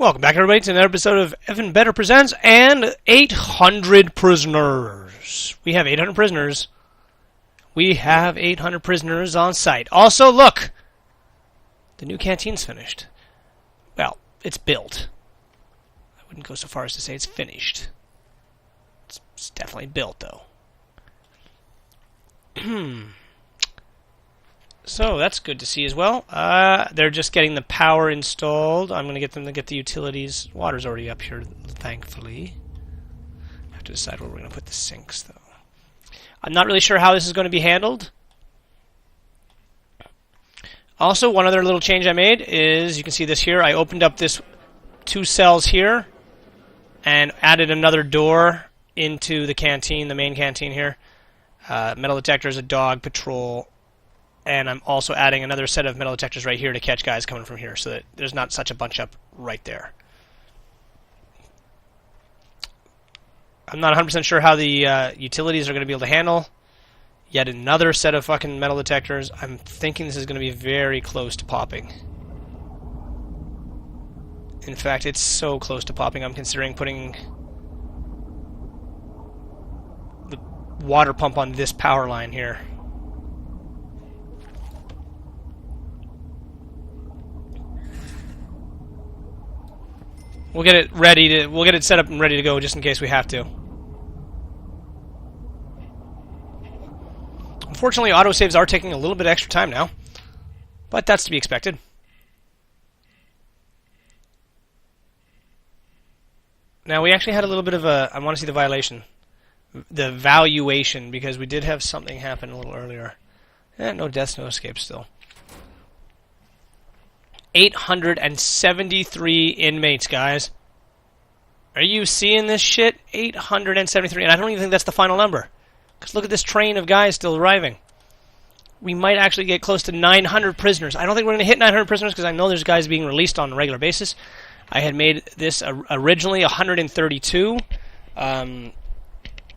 Welcome back, everybody, to another episode of Evan Better Presents and 800 prisoners. We have 800 prisoners. We have 800 prisoners on site. Also, look! The new canteen's finished. Well, it's built. I wouldn't go so far as to say it's finished. It's definitely built, though. So, that's good to see as well. They're just getting the power installed. I'm going to get them to get the utilities. Water's already up here, thankfully. I have to decide where we're going to put the sinks, though. I'm not really sure how this is going to be handled. Also, one other little change I made is, you can see this here, I opened up this 2 cells here and added another door into the canteen, the main canteen here. Metal detectors, a dog patrol, and I'm also adding another set of metal detectors right here to catch guys coming from here so that there's not such a bunch up right there. I'm not 100% sure how the utilities are going to be able to handle yet another set of fucking metal detectors. I'm thinking this is going to be very close to popping. In fact, it's so close to popping, I'm considering putting the water pump on this power line here. We'll get it ready to. We'll get it set up and ready to go just in case we have to. Unfortunately, autosaves are taking a little bit extra time now, but that's to be expected. Now we actually had a little bit of a. I want to see the violation, the valuation, because we did have something happen a little earlier. No deaths, no escapes still. 873 inmates, guys. Are you seeing this shit? 873, and I don't even think that's the final number. Because look at this train of guys still arriving. We might actually get close to 900 prisoners. I don't think we're going to hit 900 prisoners because I know there's guys being released on a regular basis. I had made this originally 132.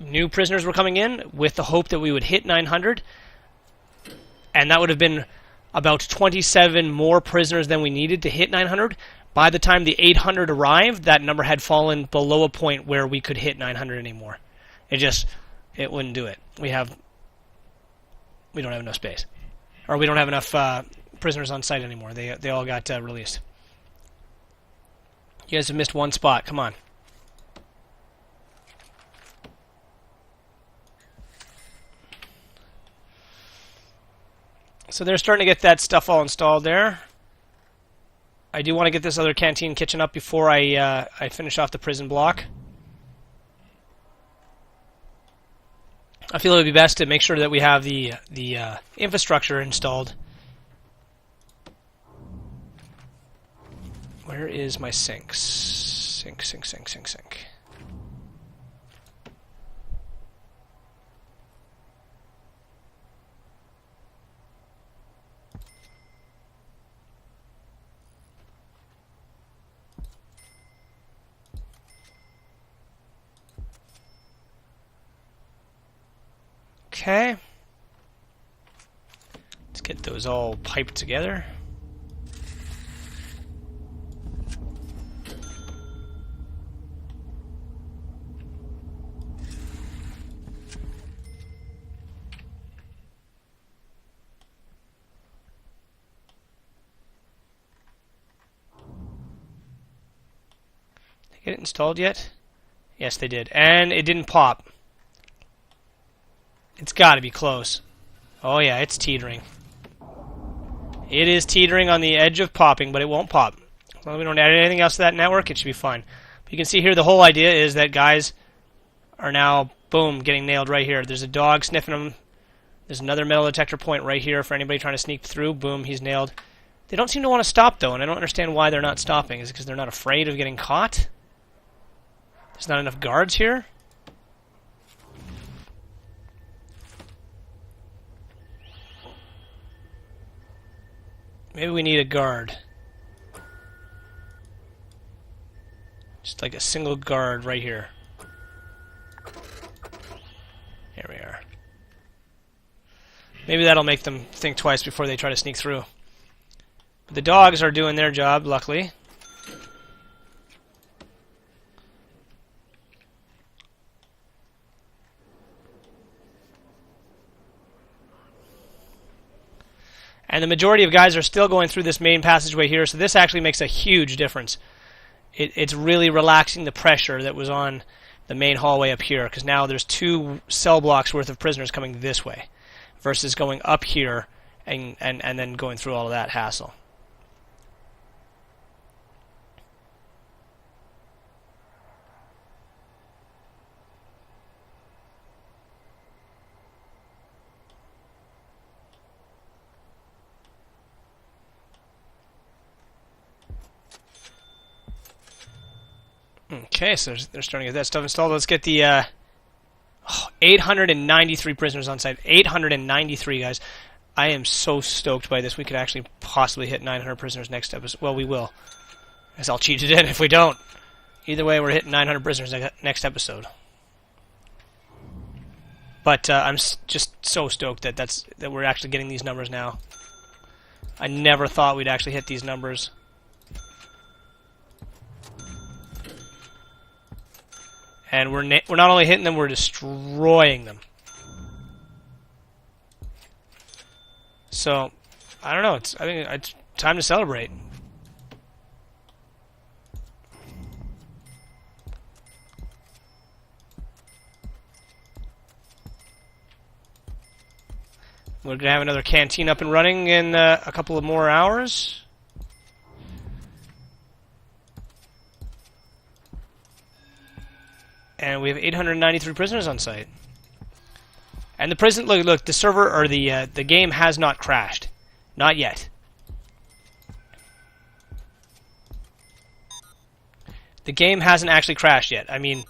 New prisoners were coming in with the hope that we would hit 900. And that would have been about 27 more prisoners than we needed to hit 900. By the time the 800 arrived, that number had fallen below a point where we could hit 900 anymore. It wouldn't do it. We don't have enough space. Or we don't have enough prisoners on site anymore. They all got released. You guys have missed one spot. Come on. So they're starting to get that stuff all installed there. I do want to get this other canteen kitchen up before I finish off the prison block. I feel it would be best to make sure that we have the infrastructure installed. Where is my sinks? Sink. Okay. Let's get those all piped together. Did they get it installed yet? Yes, they did. And it didn't pop. It's got to be close. Oh yeah, it's teetering. It is teetering on the edge of popping, but it won't pop. As long as we don't add anything else to that network, it should be fine. But you can see here the whole idea is that guys are now, boom, getting nailed right here. There's a dog sniffing them. There's another metal detector point right here for anybody trying to sneak through. Boom, he's nailed. They don't seem to want to stop, though, and I don't understand why they're not stopping. Is it because they're not afraid of getting caught? There's not enough guards here? Maybe we need a guard. Just like a single guard right here. Here we are. Maybe that'll make them think twice before they try to sneak through. The dogs are doing their job, luckily. And the majority of guys are still going through this main passageway here, so this actually makes a huge difference. It's really relaxing the pressure that was on the main hallway up here, because now there's 2 cell blocks worth of prisoners coming this way, versus going up here and then going through all of that hassle. Okay, so they're starting to get that stuff installed. Let's get the 893 prisoners on site. 893, guys. I am so stoked by this. We could actually possibly hit 900 prisoners next episode. Well, we will. Guess I'll cheat it in if we don't. Either way, we're hitting 900 prisoners next episode. But I'm just so stoked that we're actually getting these numbers now. I never thought we'd actually hit these numbers. And we're not only hitting them, we're destroying them. So, I don't know. I think it's time to celebrate. We're going to have another canteen up and running in a couple of more hours. And we have 893 prisoners on site. And the prison, look, the server or the game has not crashed, not yet. The game hasn't actually crashed yet. I mean,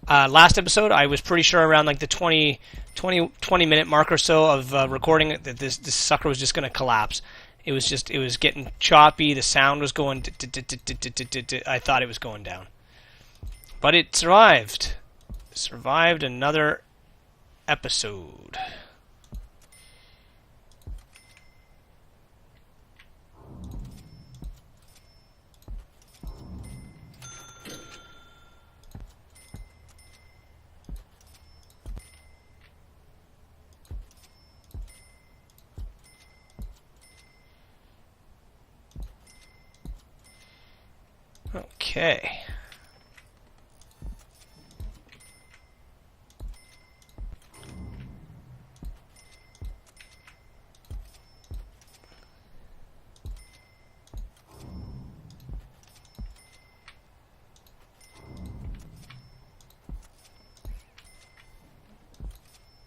last episode I was pretty sure around like the 20 minute mark or so of recording that this sucker was just going to collapse. It was getting choppy. The sound was going. I thought it was going down, but it survived. Survived another episode. Okay.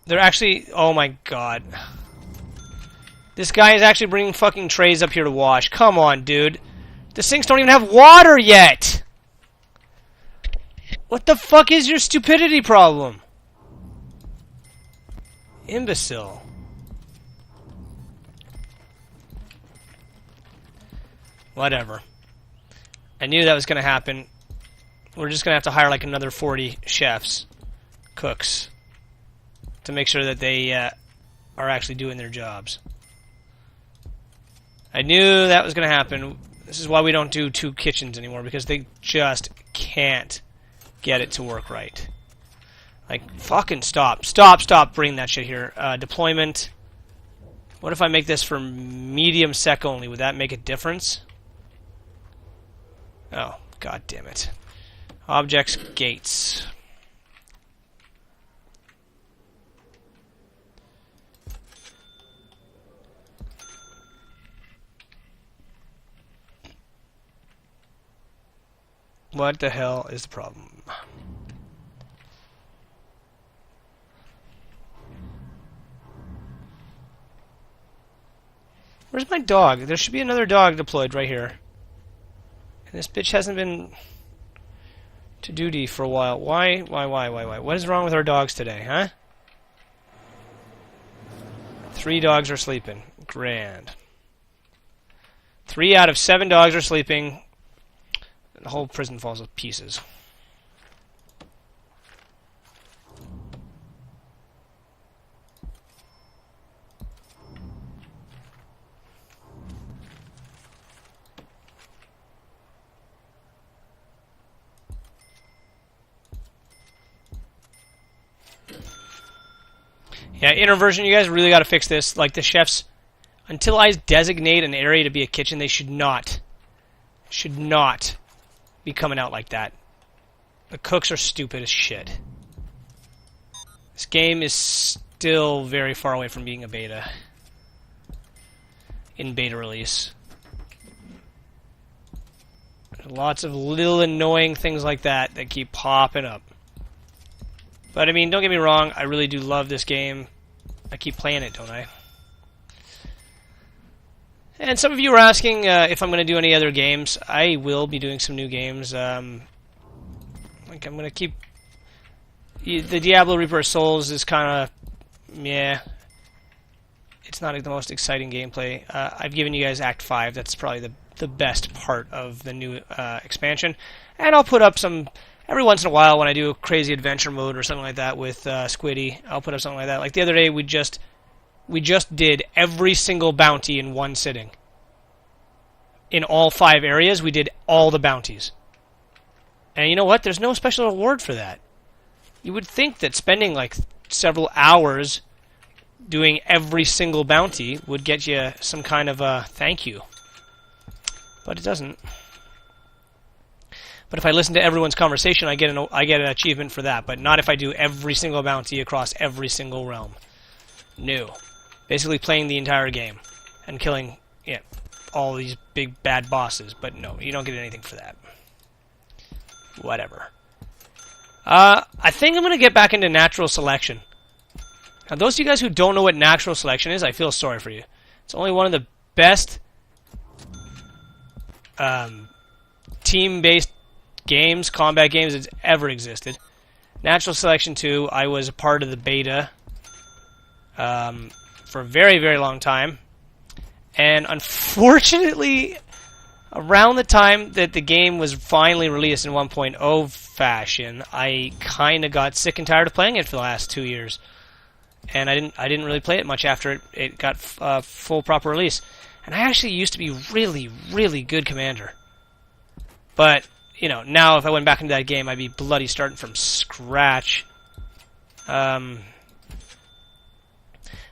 They're actually... Oh my god. This guy is actually bringing fucking trays up here to wash. Come on, dude. The sinks don't even have water yet! What the fuck is your stupidity problem? Imbecile. Whatever. I knew that was going to happen. We're just going to have to hire like another 40 chefs, cooks, to make sure that they are actually doing their jobs. I knew that was going to happen. This is why we don't do 2 kitchens anymore, because they just can't get it to work right. Like, fucking stop. Stop bringing that shit here. Deployment. What if I make this for medium sec only? Would that make a difference? Oh, god damn it. Objects, gates. What the hell is the problem? Where's my dog? There should be another dog deployed right here. And this bitch hasn't been to duty for a while. Why? What is wrong with our dogs today, huh? 3 dogs are sleeping. Grand. 3 out of 7 dogs are sleeping. The whole prison falls to pieces. Yeah, introversion, you guys really got to fix this. Like, the chefs, Until I designate an area to be a kitchen, they should not be coming out like that. The cooks are stupid as shit. This game is still very far away from being a beta. In beta release. There's lots of little annoying things like that that keep popping up. But I mean, don't get me wrong, I really do love this game. I keep playing it, don't I? And some of you are asking if I'm going to do any other games. I will be doing some new games. Like I'm going to keep... The Diablo Reaper of Souls is kind of... yeah. It's not the most exciting gameplay. I've given you guys Act 5. That's probably the best part of the new expansion. And I'll put up some... Every once in a while when I do a crazy adventure mode or something like that with Squiddy, I'll put up something like that. Like the other day, we just did every single bounty in one sitting. In all 5 areas, we did all the bounties. And you know what? There's no special reward for that. You would think that spending like several hours doing every single bounty would get you some kind of a thank you. But it doesn't. But if I listen to everyone's conversation, I get an achievement for that. But not if I do every single bounty across every single realm. No. Basically playing the entire game and killing all these big bad bosses. But no, you don't get anything for that. Whatever. I think I'm going to get back into natural selection. Now, those of you guys who don't know what natural selection is, I feel sorry for you. It's only one of the best team-based games, combat games that's ever existed. Natural Selection 2, I was a part of the beta for a very, very long time. And unfortunately, around the time that the game was finally released in 1.0 fashion, I kind of got sick and tired of playing it for the last 2 years. And I didn't really play it much after it got full proper release. And I actually used to be really, really good commander. But, you know, now if I went back into that game, I'd be bloody starting from scratch.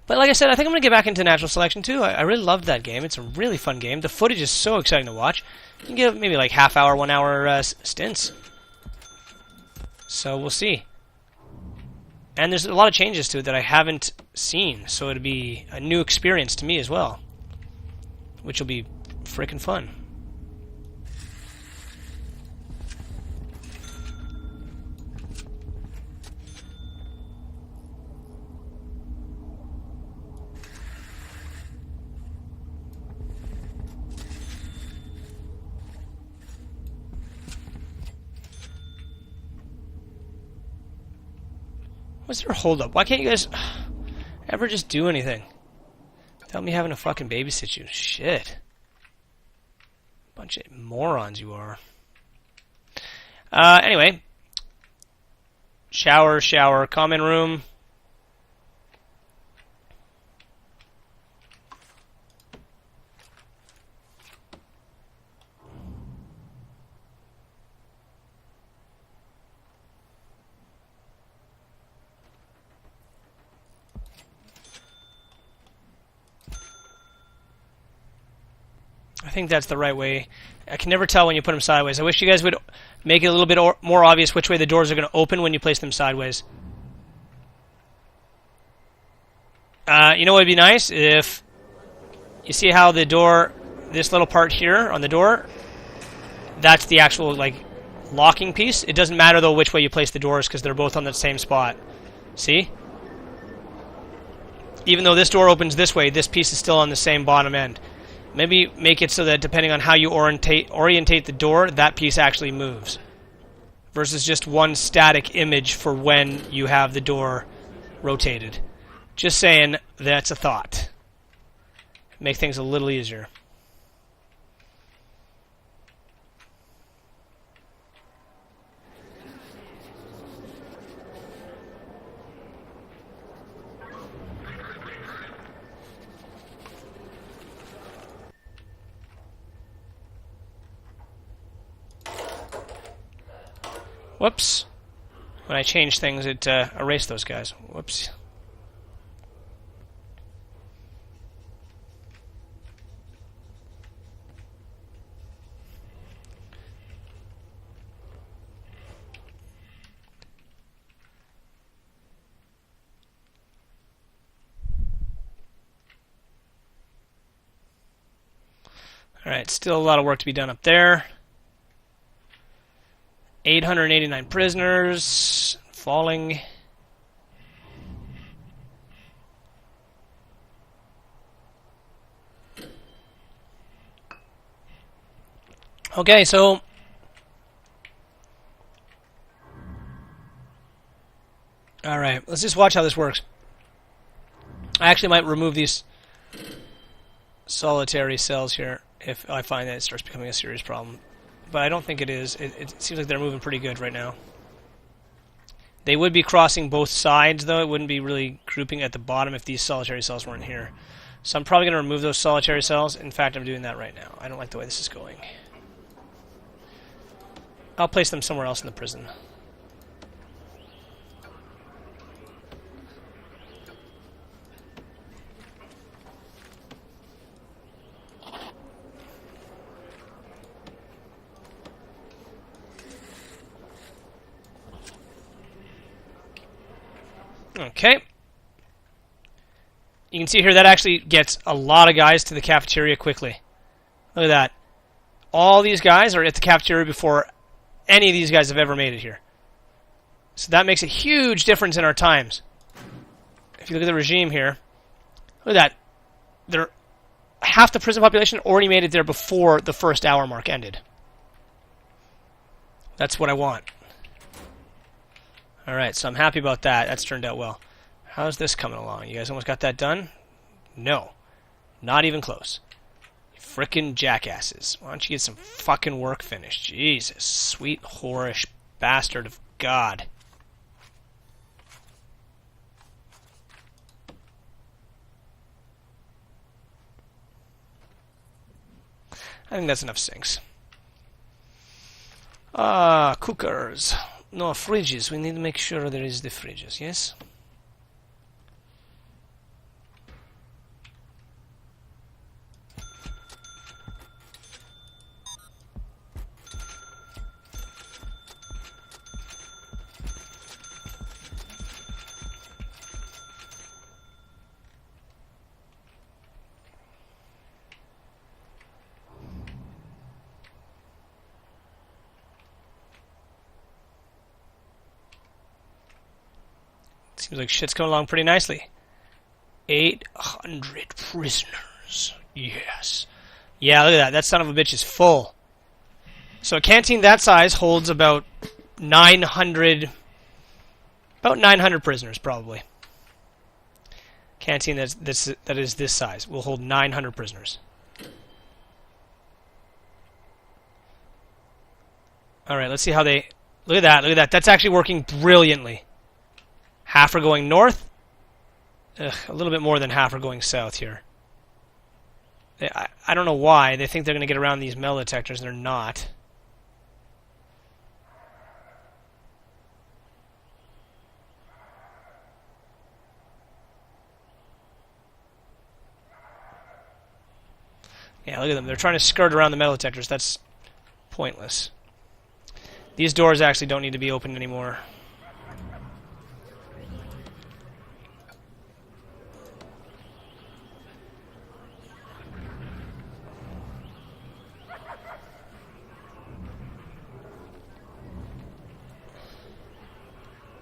But like I said, I think I'm going to get back into Natural Selection too. I really loved that game. It's a really fun game. The footage is so exciting to watch. You can get maybe like half-hour, 1-hour stints. So we'll see. And there's a lot of changes to it that I haven't seen, so it'll be a new experience to me as well, which will be freaking fun. What's your holdup? Why can't you guys ever just do anything without me having to fucking babysit you? Shit. Bunch of morons you are. Anyway. Shower, common room. I think that's the right way. I can never tell when you put them sideways. I wish you guys would make it a little bit more obvious which way the doors are going to open when you place them sideways. You know what would be nice? If you see how the door, this little part here on the door, that's the actual like locking piece. It doesn't matter though which way you place the doors because they're both on the same spot. See? Even though this door opens this way, this piece is still on the same bottom end. Maybe make it so that depending on how you orientate the door, that piece actually moves. Versus just one static image for when you have the door rotated. Just saying, that's a thought. Make things a little easier. Whoops. When I change things, it erased those guys. Whoops. Alright, still a lot of work to be done up there. 889 prisoners. Falling. Okay, so... Alright, let's just watch how this works. I actually might remove these solitary cells here if I find that it starts becoming a serious problem. But I don't think it is. It seems like they're moving pretty good right now. They would be crossing both sides, though. It wouldn't be really grouping at the bottom if these solitary cells weren't here. So I'm probably going to remove those solitary cells. In fact, I'm doing that right now. I don't like the way this is going. I'll place them somewhere else in the prison. Okay. You can see here that actually gets a lot of guys to the cafeteria quickly. Look at that. All these guys are at the cafeteria before any of these guys have ever made it here. So that makes a huge difference in our times. If you look at the regime here, look at that. Half the prison population already made it there before the first hour mark ended. That's what I want. Alright, so I'm happy about that. That's turned out well. How's this coming along? You guys almost got that done? No. Not even close. You frickin' jackasses. Why don't you get some fucking work finished? Jesus. Sweet, whorish bastard of God. I think that's enough sinks. Cookers. No, fridges. We need to make sure there is the fridges, yes? Seems like shit's coming along pretty nicely. 800 prisoners. Yes. Yeah, look at that. That son of a bitch is full. So a canteen that size holds about 900... About 900 prisoners, probably. Canteen that is this size will hold 900 prisoners. Alright, let's see how they... Look at that, look at that. That's actually working brilliantly. Half are going north. Ugh, a little bit more than half are going south here. I don't know why. They think they're going to get around these metal detectors, and they're not. Yeah, look at them. They're trying to skirt around the metal detectors. That's pointless. These doors actually don't need to be opened anymore.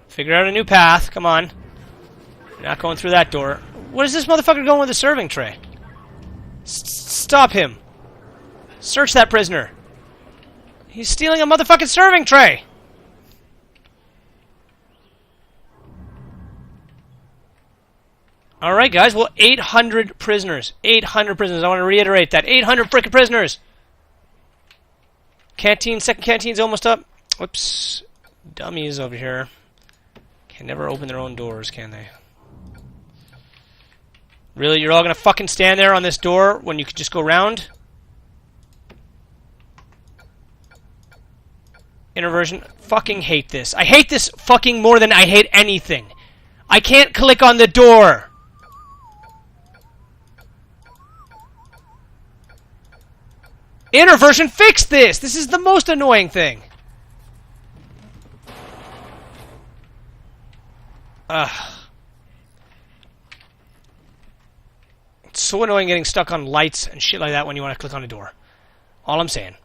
Figure out a new path. Come on. You're not going through that door. What is this motherfucker going with a serving tray? Stop him. Search that prisoner. He's stealing a motherfucking serving tray. Alright, guys. Well, 800 prisoners. 800 prisoners. I want to reiterate that. 800 frickin' prisoners. Canteen. Second canteen's almost up. Whoops. Dummies over here. Can never open their own doors, can they? Really? You're all gonna fucking stand there on this door when you could just go round? Introversion. Fucking hate this. I hate this fucking more than I hate anything. I can't click on the door. Introversion, fix this! This is the most annoying thing. It's so annoying getting stuck on lights and shit like that when you want to click on a door. All I'm saying.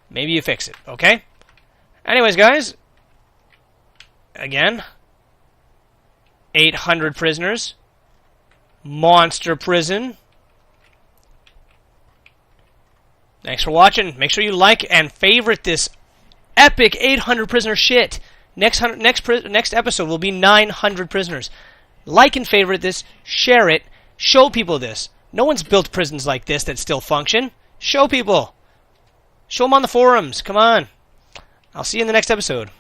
Maybe you fix it, okay? Anyways, guys. Again. 800 prisoners. Monster prison. Thanks for watching. Make sure you like and favorite this epic 800 prisoner shit. Next episode will be 900 prisoners. Like and favorite this. Share it. Show people this. No one's built prisons like this that still function. Show people. Show them on the forums. Come on. I'll see you in the next episode.